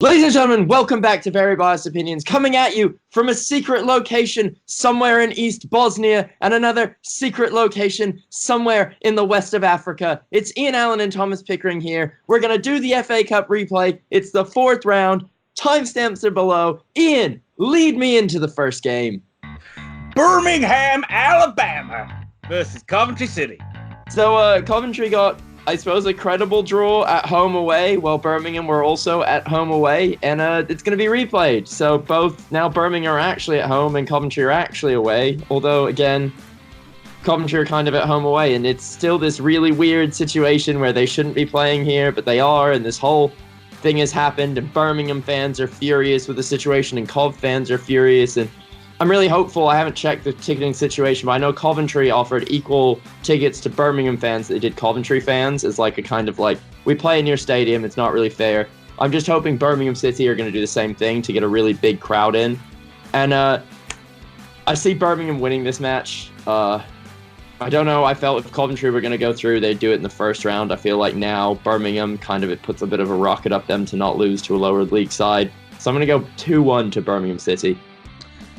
Ladies and gentlemen, welcome back to Very Biased Opinions, coming at you from a secret location somewhere in East Bosnia and another secret location somewhere in the west of Africa. It's Ian Allen and Thomas Pickering here. We're going to do the FA Cup replay. It's the fourth round. Timestamps are below. Ian, lead me into the first game. Birmingham, Alabama versus Coventry City. So Coventry got, I suppose, a credible draw at home away, while Birmingham were also at home away, and it's going to be replayed. So both, now Birmingham are actually at home and Coventry are actually away, although, again, Coventry are kind of at home away, and it's still this really weird situation where they shouldn't be playing here, but they are, and this whole thing has happened, and Birmingham fans are furious with the situation, and Cov fans are furious, and I'm really hopeful. I haven't checked the ticketing situation, but I know Coventry offered equal tickets to Birmingham fans that they did Coventry fans as like a kind of like, we play in your stadium, it's not really fair. I'm just hoping Birmingham City are going to do the same thing to get a really big crowd in. And I see Birmingham winning this match. I don't know, I felt if Coventry were going to go through, they'd do it in the first round. I feel like now Birmingham kind of, it puts a bit of a rocket up them to not lose to a lower league side. So I'm going to go 2-1 to Birmingham City.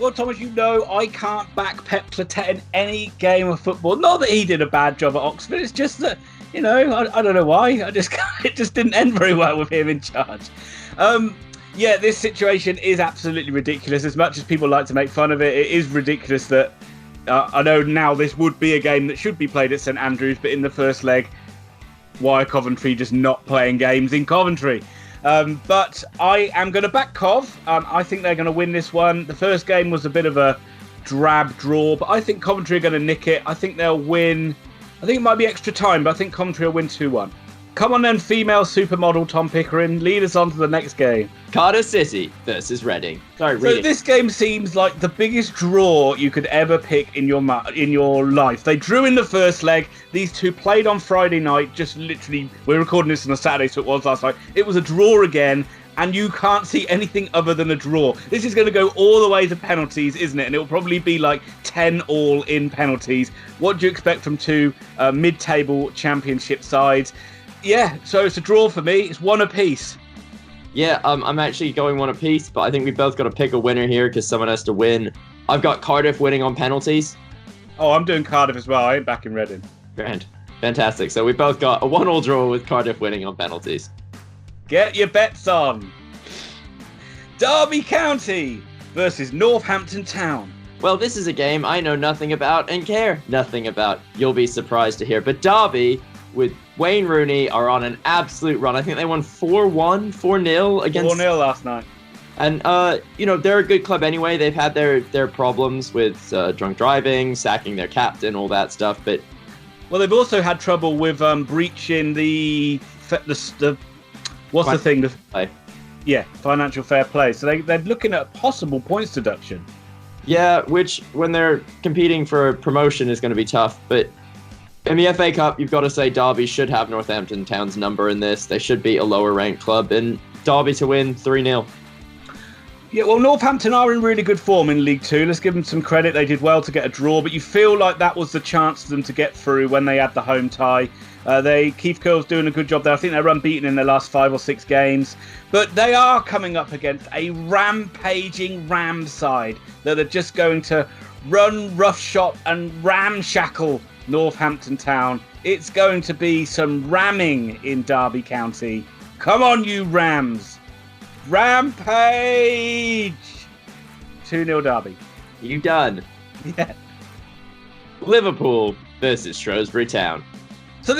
Well, Thomas, you know I can't back Pep Clotet in any game of football. Not that he did a bad job at Oxford. It's just that, you know, I don't know why. It just didn't end very well with him in charge. Yeah, this situation is absolutely ridiculous. As much as people like to make fun of it, it is ridiculous that I know now this would be a game that should be played at St Andrews, but in the first leg, why are Coventry just not playing games in Coventry? But I am going to back Cov. I think they're going to win this one. The first game was a bit of a drab draw, but I think Coventry are going to nick it. I think they'll win. I think it might be extra time, but I think Coventry will win 2-1. Come on then, female supermodel Tom Pickering. Lead us on to the next game. Cardiff City versus Reading. So this game seems like the biggest draw you could ever pick in your life. They drew in the first leg. These two played on Friday night. Just literally, we're recording this on a Saturday, so it was last night. It was a draw again, and you can't see anything other than a draw. This is going to go all the way to penalties, isn't it? And it will probably be like 10-all in penalties. What do you expect from two mid-table championship sides? Yeah, so it's a draw for me. It's one apiece. Yeah, I'm actually going one apiece, but I think we both got to pick a winner here because someone has to win. I've got Cardiff winning on penalties. Oh, I'm doing Cardiff as well. I ain't backing Reading. Grand. Fantastic. So we both got a 1-all draw with Cardiff winning on penalties. Get your bets on. Derby County versus Northampton Town. Well, this is a game I know nothing about and care nothing about. You'll be surprised to hear. But Derby, with Wayne Rooney, are on an absolute run. I think they won 4-1, 4-0 against... 4-0 last night. And, you know, they're a good club anyway. They've had their problems with drunk driving, sacking their captain, all that stuff. But well, they've also had trouble with breaching the what's the thing? Financial fair play. So they're looking at possible points deduction. Yeah, which, when they're competing for promotion, is going to be tough. But in the FA Cup, you've got to say Derby should have Northampton Town's number in this. They should be a lower-ranked club, and Derby to win 3-0. Yeah, well, Northampton are in really good form in League Two. Let's give them some credit. They did well to get a draw, but you feel like that was the chance for them to get through when they had the home tie. Keith Curle's doing a good job there. I think they're unbeaten in their last 5 or 6 games. But they are coming up against a rampaging Rams side that are just going to run roughshod and ramshackle Northampton Town. It's going to be some ramming in Derby County. Come on, you Rams. Rampage! 2-0 Derby. You done? Yeah. Liverpool versus Shrewsbury Town. So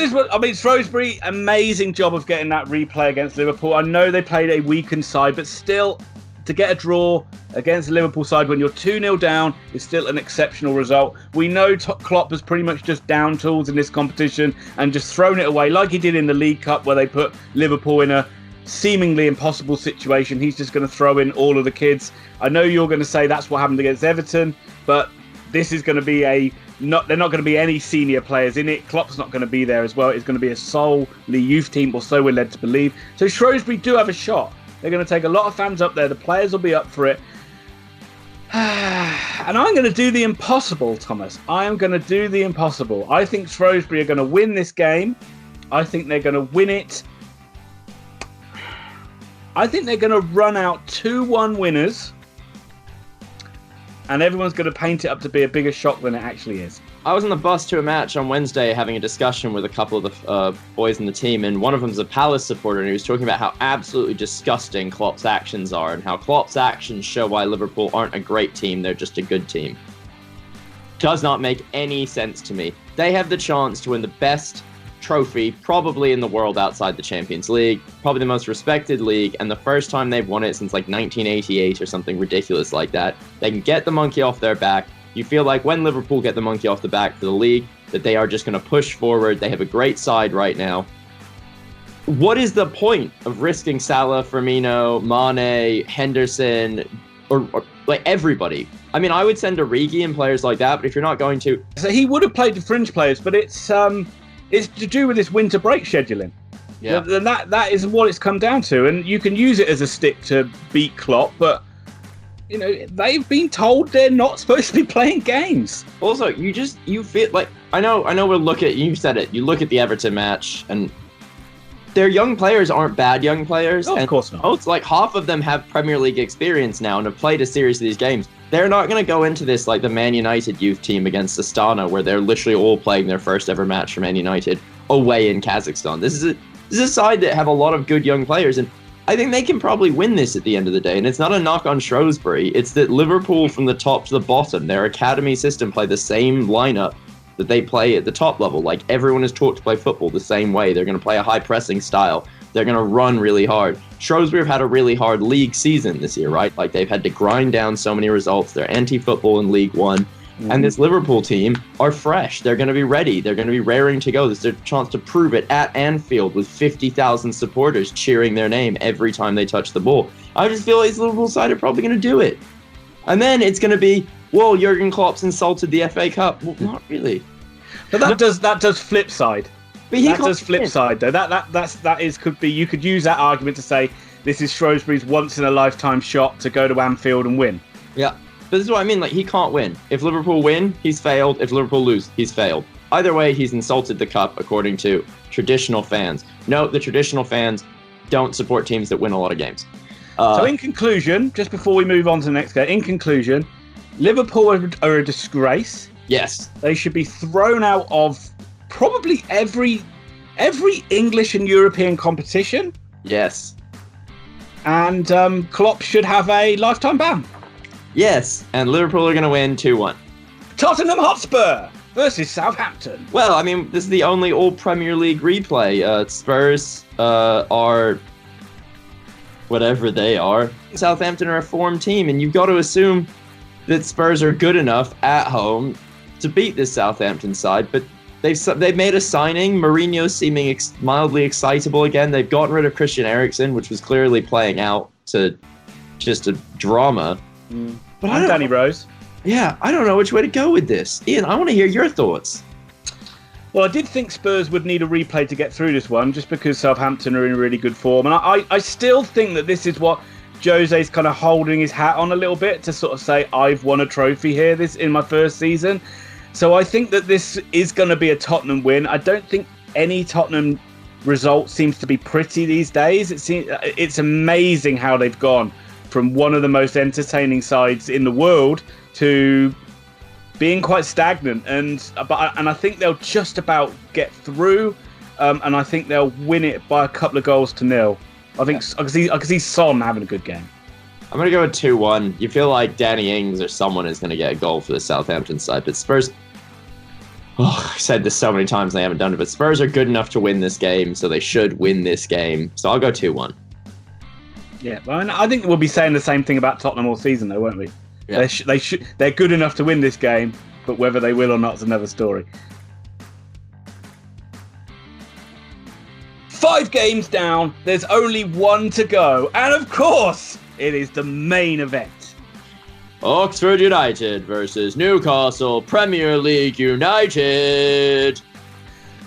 Shrewsbury, amazing job of getting that replay against Liverpool. I know they played a weakened side, but still, to get a draw against the Liverpool side when you're 2-0 down is still an exceptional result. We know Klopp has pretty much just down tools in this competition and just thrown it away like he did in the League Cup where they put Liverpool in a seemingly impossible situation. He's just going to throw in all of the kids. I know you're going to say that's what happened against Everton, but this is going to be they're not going to be any senior players in it. Klopp's not going to be there as well. It's going to be a solely youth team, or so we're led to believe. So Shrewsbury do have a shot. They're going to take a lot of fans up there. The players will be up for it. And I'm going to do the impossible, Thomas. I am going to do the impossible. I think Shrewsbury are going to win this game. I think they're going to win it I think they're going to run out 2-1 winners, and everyone's going to paint it up to be a bigger shock than it actually is. I was on the bus to a match on Wednesday having a discussion with a couple of the boys in the team, and one of them's a Palace supporter, and he was talking about how absolutely disgusting Klopp's actions are and how Klopp's actions show why Liverpool aren't a great team, they're just a good team. Does not make any sense to me. They have the chance to win the best trophy probably in the world outside the Champions League, probably the most respected league, and the first time they've won it since like 1988 or something ridiculous like that. They can get the monkey off their back. You feel like when Liverpool get the monkey off the back for the league, that they are just going to push forward. They have a great side right now. What is the point of risking Salah, Firmino, Mane, Henderson, or like everybody? I mean, I would send Origi and players like that, but if you're not going to... So he would have played the fringe players, but it's to do with this winter break scheduling. Yeah. And that is what it's come down to. And you can use it as a stick to beat Klopp, but... You know, they've been told they're not supposed to be playing games. Also, you feel like, I know we'll look at, you said it, you look at the Everton match, and their young players aren't bad young players. Oh, of course not. It's like half of them have Premier League experience now and have played a series of these games. They're not going to go into this like the Man United youth team against Astana, where they're literally all playing their first ever match for Man United away in Kazakhstan. This is a side that have a lot of good young players, and I think they can probably win this at the end of the day. And it's not a knock on Shrewsbury. It's that Liverpool from the top to the bottom, their academy system play the same lineup that they play at the top level. Like everyone is taught to play football the same way. They're going to play a high pressing style. They're going to run really hard. Shrewsbury have had a really hard league season this year, right? Like they've had to grind down so many results. They're anti-football in League One. And this Liverpool team are fresh. They're going to be ready. They're going to be raring to go. This is their chance to prove it at Anfield with 50,000 supporters cheering their name every time they touch the ball. I just feel like this Liverpool side are probably going to do it. And then it's going to be, well, Jurgen Klopp's insulted the FA Cup. Well, not really. But that does flip side. But that does flip side though. Could be, you could use that argument to say this is Shrewsbury's once in a lifetime shot to go to Anfield and win. Yeah. But this is what I mean, like, he can't win. If Liverpool win, he's failed. If Liverpool lose, he's failed. Either way, he's insulted the cup, according to traditional fans. No, the traditional fans don't support teams that win a lot of games. So in conclusion, just before we move on to the next game, in conclusion, Liverpool are a disgrace. Yes. They should be thrown out of probably every English and European competition. Yes. And Klopp should have a lifetime ban. Yes, and Liverpool are going to win 2-1. Tottenham Hotspur versus Southampton. Well, I mean, this is the only all-Premier League replay. Spurs are whatever they are. Southampton are a formed team, and you've got to assume that Spurs are good enough at home to beat this Southampton side, but they've made a signing. Mourinho's seeming mildly excitable again. They've gotten rid of Christian Eriksen, which was clearly playing out to just a drama. But I'm Danny Rose. Yeah, I don't know which way to go with this. Ian, I want to hear your thoughts. Well, I did think Spurs would need a replay to get through this one, just because Southampton are in really good form. And I still think that this is what Jose's kind of holding his hat on a little bit, to sort of say, I've won a trophy here this in my first season. So I think that this is going to be a Tottenham win. I don't think any Tottenham result seems to be pretty these days. It's amazing how they've gone from one of the most entertaining sides in the world to being quite stagnant, and I think they'll just about get through, and I think they'll win it by a couple of goals to nil. I think I can see Son having a good game. I'm going to go with 2-1. You feel like Danny Ings or someone is going to get a goal for the Southampton side, but Spurs... Oh, I've said this so many times and they haven't done it, but Spurs are good enough to win this game, so they should win this game. So I'll go 2-1. Yeah, well, I think we'll be saying the same thing about Tottenham all season, though, won't we? Yeah. They're good enough to win this game, but whether they will or not is another story. 5 games down, there's only 1 to go, and of course, it is the main event. Oxford United versus Newcastle, Premier League United.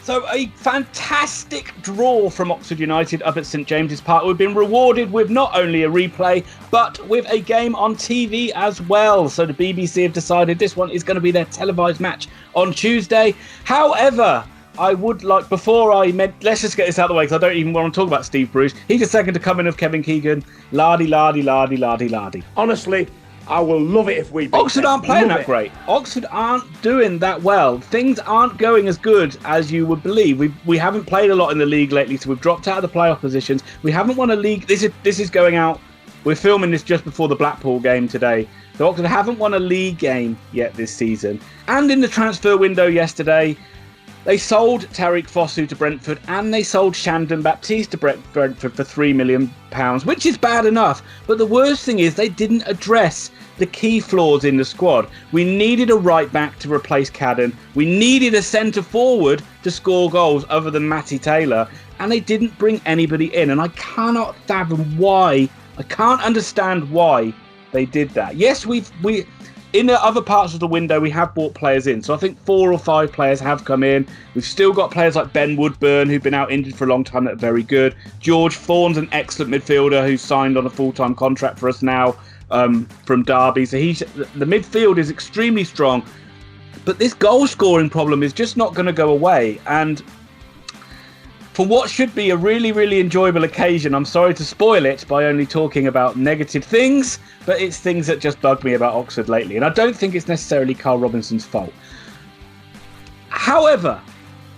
So a fantastic draw from Oxford United up at St James's Park. We've been rewarded with not only a replay, but with a game on TV as well. So the BBC have decided this one is going to be their televised match on Tuesday. However, I would like, before let's just get this out of the way because I don't even want to talk about Steve Bruce. He's a second to come in of Kevin Keegan. Lardy. Honestly, I will love it if we beat Oxford them. aren't playing Love that it. great. Oxford aren't doing that well. Things aren't going as good as you would believe. We haven't played a lot in the league lately, so we've dropped out of the playoff positions. We haven't won a league. This is going out. We're filming this just before the Blackpool game today. So Oxford haven't won a league game yet this season. And in the transfer window yesterday, they sold Tariq Fosu to Brentford and they sold Shandon Baptiste to Brentford for £3 million, which is bad enough. But the worst thing is they didn't address the key flaws in the squad. We needed a right back to replace Cadden. We needed a centre forward to score goals other than Matty Taylor. And they didn't bring anybody in. And I cannot fathom why. I can't understand why they did that. Yes, we in the other parts of the window, we have brought players in. So I think 4 or 5 players have come in. We've still got players like Ben Woodburn, who've been out injured for a long time, that are very good. George Thorne's an excellent midfielder who's signed on a full-time contract for us now from Derby. So the midfield is extremely strong. But this goal-scoring problem is just not going to go away. And for what should be a really, really enjoyable occasion, I'm sorry to spoil it by only talking about negative things, but it's things that just bug me about Oxford lately. And I don't think it's necessarily Carl Robinson's fault. However,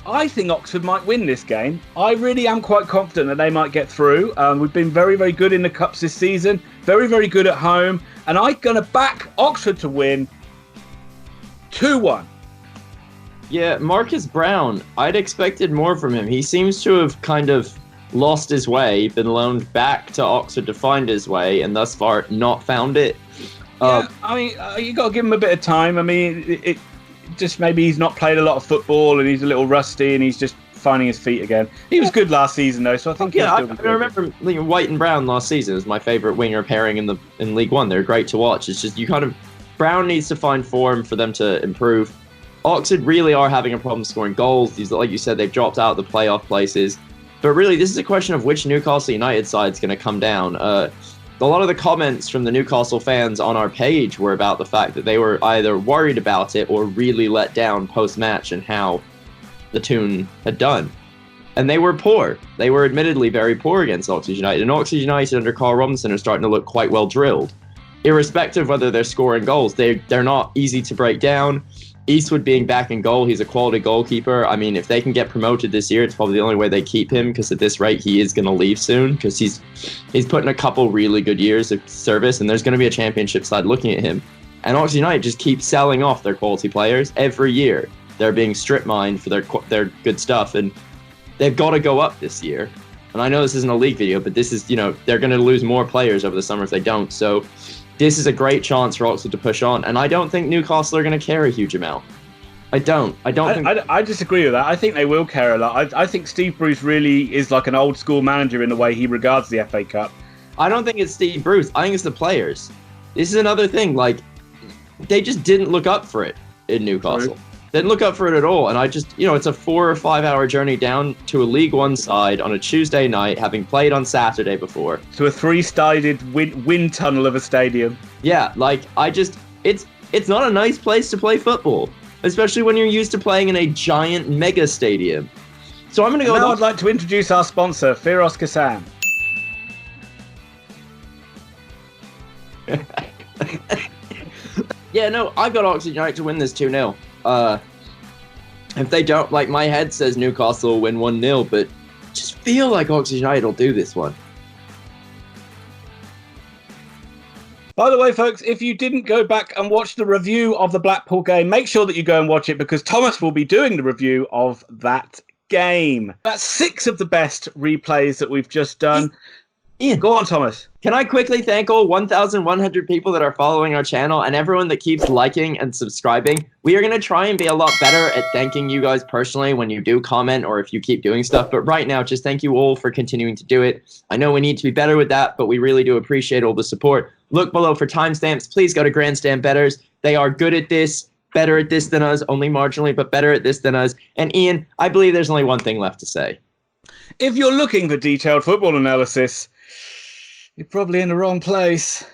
I think Oxford might win this game. I really am quite confident that they might get through. We've been very, very good in the Cups this season. Very, very good at home. And I'm going to back Oxford to win 2-1. Yeah, Marcus Brown, I'd expected more from him. He seems to have kind of lost his way, been loaned back to Oxford to find his way, and thus far not found it. Yeah, I mean, you got to give him a bit of time. I mean, it just maybe he's not played a lot of football and he's a little rusty and he's just finding his feet again. He was good last season though, so I think I remember White and Brown last season was my favourite winger pairing in League One. They're great to watch. It's just Brown needs to find form for them to improve. Oxford really are having a problem scoring goals. These, like you said, they've dropped out of the playoff places. But really, this is a question of which Newcastle United side is going to come down. A lot of the comments from the Newcastle fans on our page were about the fact that they were either worried about it or really let down post-match and how the Toon had done. And they were poor. They were admittedly very poor against Oxford United. And Oxford United under Carl Robinson are starting to look quite well drilled. Irrespective of whether they're scoring goals, they're not easy to break down. Eastwood being back in goal, he's a quality goalkeeper. I mean, if they can get promoted this year, it's probably the only way they keep him, because at this rate, he is going to leave soon, because he's put in a couple really good years of service, and there's going to be a championship side looking at him. And Oxford United just keep selling off their quality players every year. They're being strip mined for their good stuff, and they've got to go up this year. And I know this isn't a league video, but this is, they're going to lose more players over the summer if they don't. So this is a great chance for Oxford to push on. And I don't think Newcastle are going to care a huge amount. I disagree with that. I think they will care a lot. I think Steve Bruce really is like an old school manager in the way he regards the FA Cup. I don't think it's Steve Bruce. I think it's the players. This is another thing. Like, they just didn't look up for it in Newcastle. True. Didn't look up for it at all. And I just, it's a 4 or 5 hour journey down to a League One side on a Tuesday night, having played on Saturday before. To a 3-sided wind tunnel of a stadium. Yeah, it's not a nice place to play football, especially when you're used to playing in a giant mega stadium. So I'm going to go. Now I'd like to introduce our sponsor, Firos Kassan. Yeah, no, I've got Oxford United to win this 2-0. If they don't, my head says Newcastle will win 1-0, but just feel like Oxford United will do this one. By the way, folks, if you didn't go back and watch the review of the Blackpool game, make sure that you go and watch it, because Thomas will be doing the review of that game. That's 6 of the best replays that we've just done. Ian, go on, Thomas. Can I quickly thank all 1,100 people that are following our channel and everyone that keeps liking and subscribing? We are going to try and be a lot better at thanking you guys personally when you do comment or if you keep doing stuff. But right now, just thank you all for continuing to do it. I know we need to be better with that, but we really do appreciate all the support. Look below for timestamps. Please go to Grandstand Bettors. They are good at this, better at this than us, only marginally, but better at this than us. And Ian, I believe there's only one thing left to say. If you're looking for detailed football analysis, you're probably in the wrong place.